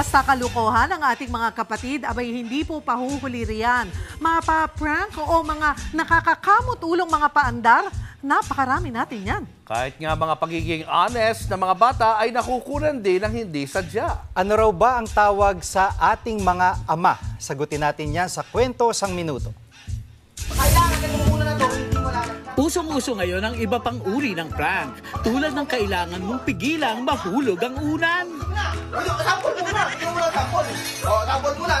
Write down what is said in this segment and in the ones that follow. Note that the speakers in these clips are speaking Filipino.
basta kalukuhan ang ating mga kapatid, abay hindi po pahuhuli riyan. Mapa-prank o mga nakakakamot ulong mga paandar, napakarami natin yan. Kahit nga mga pagiging honest na mga bata ay nakukunan din ng hindi sadya. Ano raw ba ang tawag sa ating mga ama? Sagutin natin yan sa kwento sang minuto. Usong-uso ngayon ang iba pang uri ng prank, tulad ng kailangan mong pigilang mahulog ang unan. Sampol muna! Sampol muna!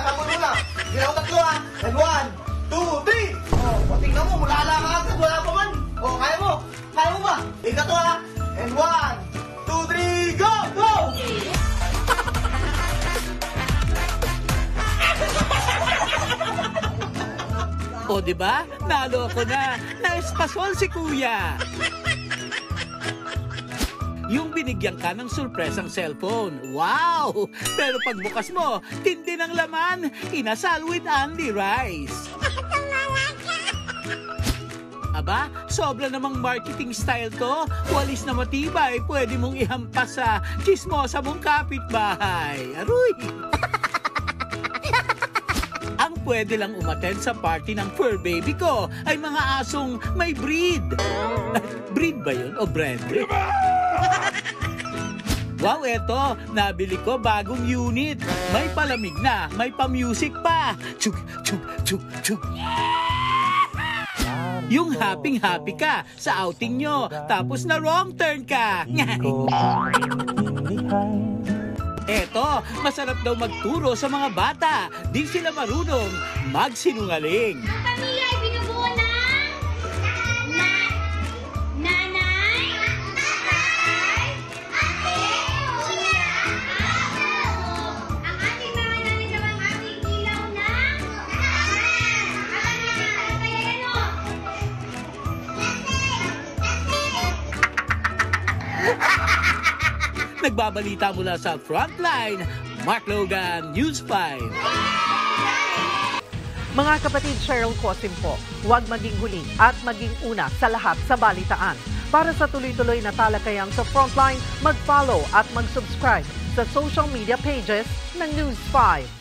Ginaw tatlo ha! And 1, 2, 3! Tingnan mo, mulala ka agad, wala pa man! Kaya mo! Kaya mo ba? Ikato ha! And 1, 2, 3, go! Go! O diba? Nalo ako na! Naespasol si kuya! Yung binigyan ka ng surpresang cellphone. Wow! Pero pagbukas mo, tindi ng laman. Inasal with Andy Rice. Aba, sobra namang marketing style to. Walis na matibay, pwede mong ihampas sa chismosa mong kapitbahay. Aruy! Ang pwede lang umattend sa party ng fur baby ko ay mga asong may breed. Breed ba yun o brand? Wow, eto, nabili ko bagong unit. May palamig na, may pa-music pa. Chug, chug, chug, chug. Yung happy-happy ka sa outing nyo, tapos na wrong turn ka. Eto, masarap daw magturo sa mga bata. Di sila marunong magsinungaling. Ang pamilya ay binubuo ng nanay, tatay, ate, kuya, amo. Ang ating mga nanay daw ang ating ilaw ng ano kaya yan o? Nagbabalita mula sa Frontline, Mark Logan, News 5. Mga kapatid, Cheryl Cosim po, huwag maging huli at maging una sa lahat sa balitaan. Para sa tuloy-tuloy na talakayan sa Frontline, mag-follow at mag-subscribe sa social media pages ng News 5.